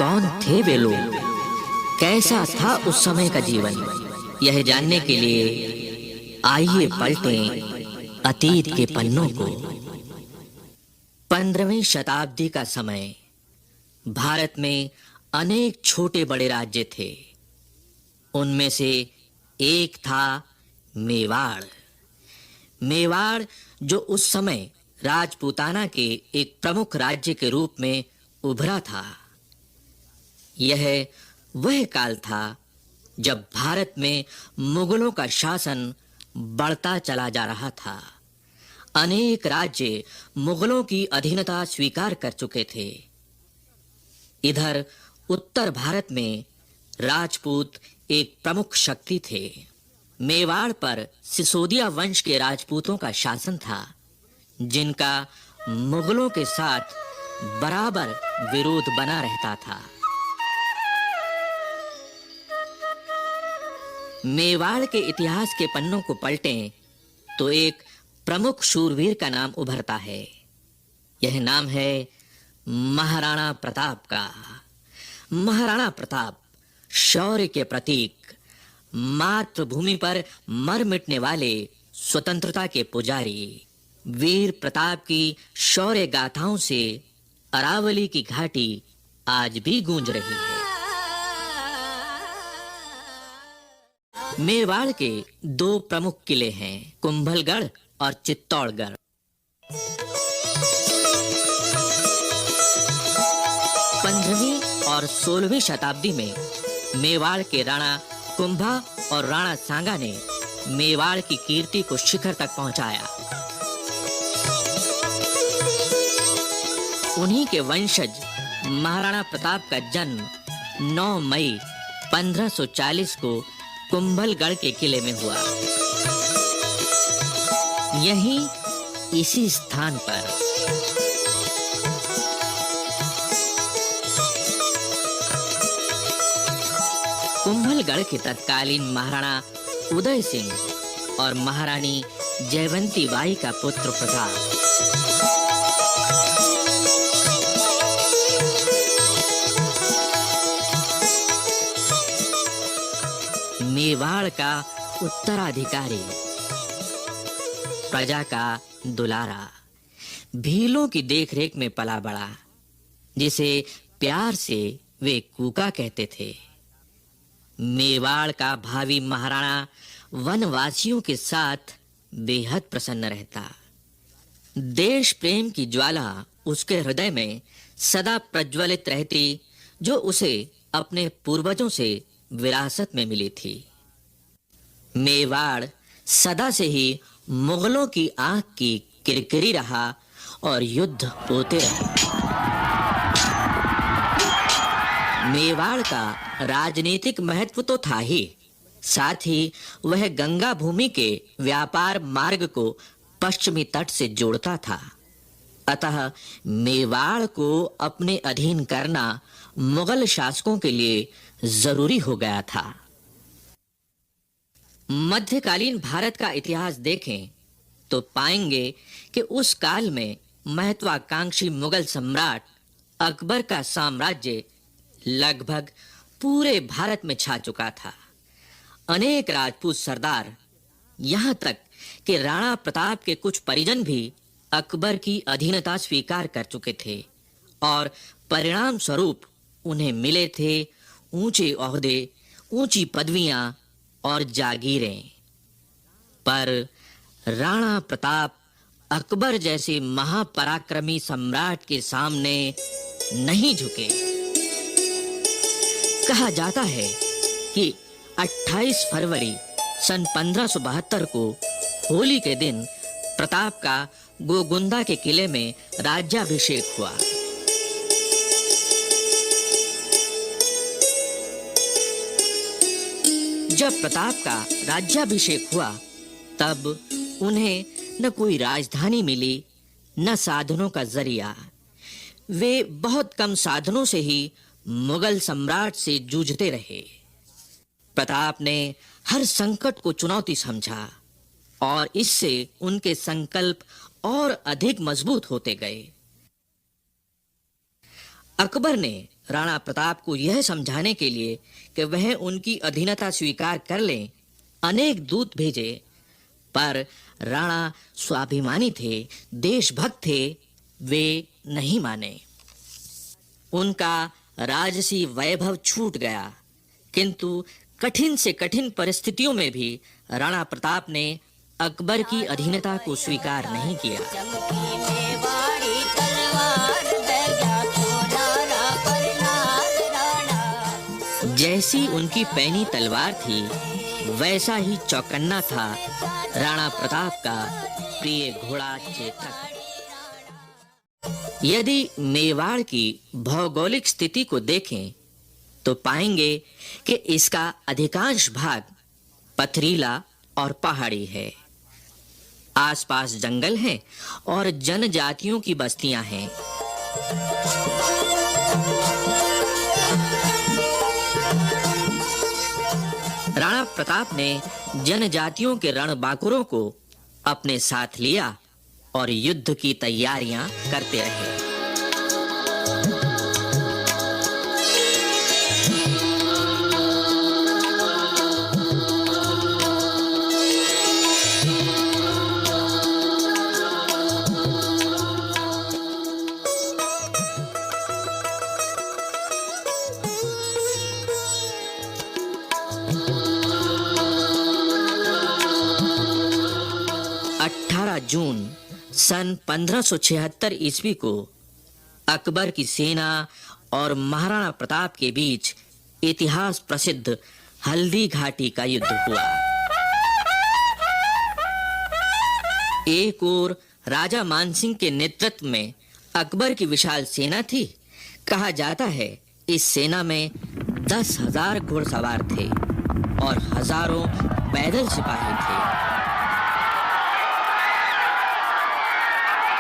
कौन थे वे लोग, कैसा था उस समय का जीवन, यह जानने के लिए आइए पलटें अतीत के पन्नों को। 15वीं शताब्दी का समय। भारत में अनेक छोटे बड़े राज्य थे। उनमें से एक था मेवाड़। मेवाड़ जो उस समय राजपूताना के एक प्रमुख राज्य के रूप में उभरा था। यह वह काल था जब भारत में मुगलों का शासन बढ़ता चला जा रहा था। अनेक राज्य मुगलों की अधीनता स्वीकार कर चुके थे। इधर उत्तर भारत में राजपूत एक प्रमुख शक्ति थे। मेवाड़ पर सिसोदिया वंश के राजपूतों का शासन था, जिनका मुगलों के साथ बराबर विरोध बना रहता था। मेवाड़ के इतिहास के पन्नों को पलटें तो एक प्रमुख शूरवीर का नाम उभरता है। यह नाम है महाराणा प्रताप का। महाराणा प्रताप शौर्य के प्रतीक, मातृभूमि पर मर मिटने वाले स्वतंत्रता के पुजारी, वीर प्रताप की शौर्य गाथाओं से अरावली की घाटी आज भी गूंज रही है। मेवाड़ के दो प्रमुख किले हैं, कुंभलगढ़ और चित्तौड़गढ़। पंद्रहवीं और 16वीं शताब्दी में मेवाड़ के राणा कुंभा और राणा सांगा ने मेवाड़ की कीर्ति को शिखर तक पहुंचाया। उन्हीं के वंशज महाराणा प्रताप का जन्म 9 मई 1540 को कुंभलगढ़ के किले में हुआ। यहीं इसी स्थान पर कुंभलगढ़ के तत्कालीन महाराणा उदय सिंह और महारानी जयवंती बाई का पुत्र प्रताप मेवाड़ का उत्तराधिकारी, प्रजा का दुलारा, भीलों की देखरेख में पला बड़ा, जिसे प्यार से वे कूका कहते थे। मेवाड़ का भावी महाराणा वनवासियों के साथ बेहद प्रसन्न रहता। देश प्रेम की ज्वाला उसके हृदय में सदा प्रज्वलित रहती, जो उसे अपने पूर्वजों से विरासत में मिली थी। मेवाड़ सदा से ही मुगलों की आंख की किरकिरी रहा और युद्ध होते रहे। मेवाड़ का राजनीतिक महत्व तो था ही, साथ ही वह गंगा भूमि के व्यापार मार्ग को पश्चिमी तट से जोड़ता था। अतः मेवाड़ को अपने अधीन करना मुगल शासकों के लिए जरूरी हो गया था। मध्यकालीन भारत का इतिहास देखें तो पाएंगे कि उस काल में महत्वाकांक्षी मुगल सम्राट अकबर का साम्राज्य लगभग पूरे भारत में छा चुका था। अनेक राजपूत सरदार, यहाँ तक कि राणा प्रताप के कुछ परिजन भी अकबर की अधीनता स्वीकार कर चुके थे और परिणाम स्वरूप उन्हें मिले थे ऊंचे ओहदे, ऊंची पदवियां और जागीरें। पर राणा प्रताप अकबर जैसे महापराक्रमी सम्राट के सामने नहीं झुके। कहा जाता है कि 28 फरवरी सन 1572 को होली के दिन प्रताप का गोगुंदा के किले में राज्याभिषेक हुआ। जब प्रताप का राज्याभिषेक हुआ, तब उन्हें न कोई राजधानी मिली, न साधनों का जरिया। वे बहुत कम साधनों से ही मुगल सम्राट से जूझते रहे। प्रताप ने हर संकट को चुनौती समझा और इससे उनके संकल्प और अधिक मजबूत होते गए। अकबर ने राणा प्रताप को यह समझाने के लिए कि वह उनकी अधीनता स्वीकार कर लें, अनेक दूत भेजे, पर राणा स्वाभिमानी थे, देशभक्त थे, वे नहीं माने। उनका राजसी वैभव छूट गया, किंतु कठिन से कठिन परिस्थितियों में भी राणा प्रताप ने अकबर की अधीनता को स्वीकार नहीं किया। जैसी उनकी पैनी तलवार थी, वैसा ही चौकन्ना था राणा प्रताप का प्रिय घोड़ा चेतक। यदि मेवाड़ की भौगोलिक स्थिति को देखें तो पाएंगे कि इसका अधिकांश भाग पथरीला और पहाड़ी है। आसपास जंगल हैं और जनजातियों की बस्तियां हैं। राणा प्रताप ने जनजातियों के रणबांकुरों को अपने साथ लिया और युद्ध की तैयारियां करते रहे। जून सन 1576 ईस्वी को अकबर की सेना और महाराणा प्रताप के बीच इतिहास प्रसिद्ध हल्दी घाटी का युद्ध हुआ। एक ओर राजा मानसिंह के नेतृत्व में अकबर की विशाल सेना थी। कहा जाता है इस सेना में 10,000 घुड़सवार थे और हजारों पैदल सिपाही थे।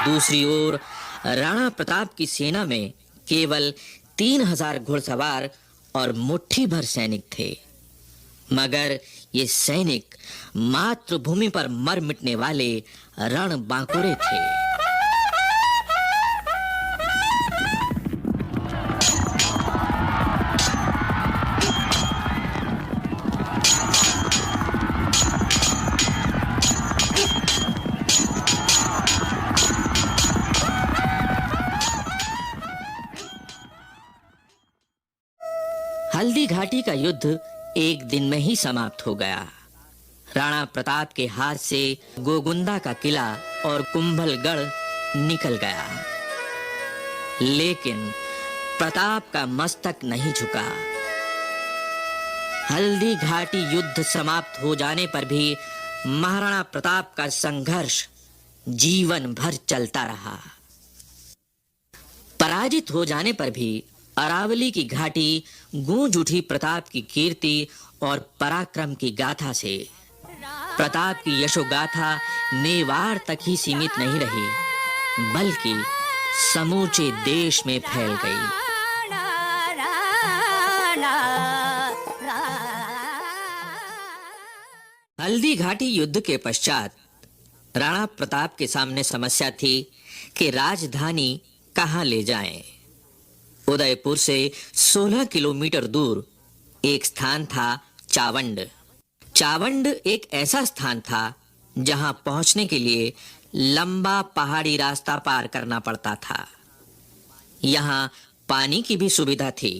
दूसरी ओर राणा प्रताप की सेना में केवल 3,000 घुड़सवार और मुट्ठी भर सैनिक थे, मगर ये सैनिक मातृभूमि पर मर मिटने वाले रणबांकुरे थे। हल्दी घाटी का युद्ध एक दिन में ही समाप्त हो गया। राणा प्रताप के हाथ से गोगुंदा का किला और कुंभलगढ़ निकल गया, लेकिन प्रताप का मस्तक नहीं झुका। हल्दी घाटी युद्ध समाप्त हो जाने पर भी महाराणा प्रताप का संघर्ष जीवन भर चलता रहा। पराजित हो जाने पर भी अरावली की घाटी गूंज उठी प्रताप की कीर्ति और पराक्रम की गाथा से। प्रताप की यशोगाथा मेवाड़ तक ही सीमित नहीं रही, बल्कि समूचे देश में फैल गई। हल्दी घाटी युद्ध के पश्चात राणा प्रताप के सामने समस्या थी कि राजधानी कहां ले जाएं। उदयपुर से 16 किलोमीटर दूर एक स्थान था चावंड। चावंड एक ऐसा स्थान था जहां पहुंचने के लिए लंबा पहाड़ी रास्ता पार करना पड़ता था। यहां पानी की भी सुविधा थी।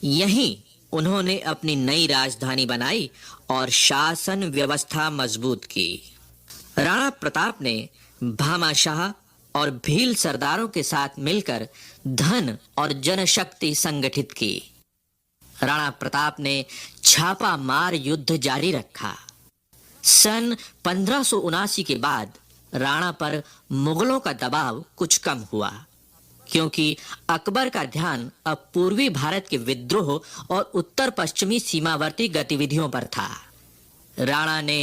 यहीं उन्होंने अपनी नई राजधानी बनाई और शासन व्यवस्था मजबूत की। राणा प्रताप ने भामाशाह और भील सरदारों के साथ मिलकर धन और जनशक्ति संगठित की। राणा प्रताप ने छापा मार युद्ध जारी रखा। सन 1579 के बाद राणा पर मुगलों का दबाव कुछ कम हुआ, क्योंकि अकबर का ध्यान अब पूर्वी भारत के विद्रोह और उत्तर पश्चिमी सीमावर्ती गतिविधियों पर था। राणा ने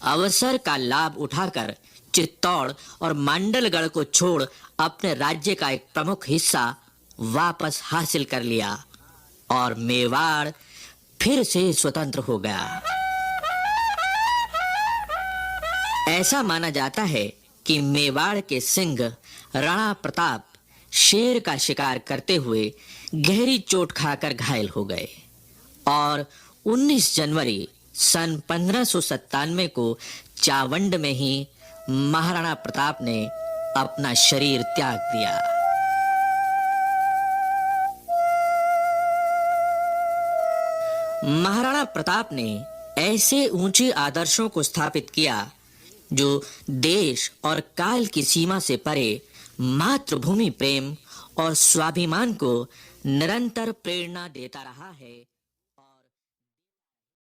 अवसर का लाभ उठाकर चित्तौड़ और मांडलगढ़ को छोड़ अपने राज्य का एक प्रमुख हिस्सा वापस हासिल कर लिया और मेवाड़ फिर से स्वतंत्र हो गया। ऐसा माना जाता है कि मेवाड़ के सिंह राणा प्रताप शेर का शिकार करते हुए गहरी चोट खाकर घायल हो गए और 19 जनवरी सन 1597 को चावंड में ही महाराणा प्रताप ने अपना शरीर त्याग दिया। महाराणा प्रताप ने ऐसे ऊंचे आदर्शों को स्थापित किया जो देश और काल की सीमा से परे मातृभूमि प्रेम और स्वाभिमान को निरंतर प्रेरणा देता रहा है।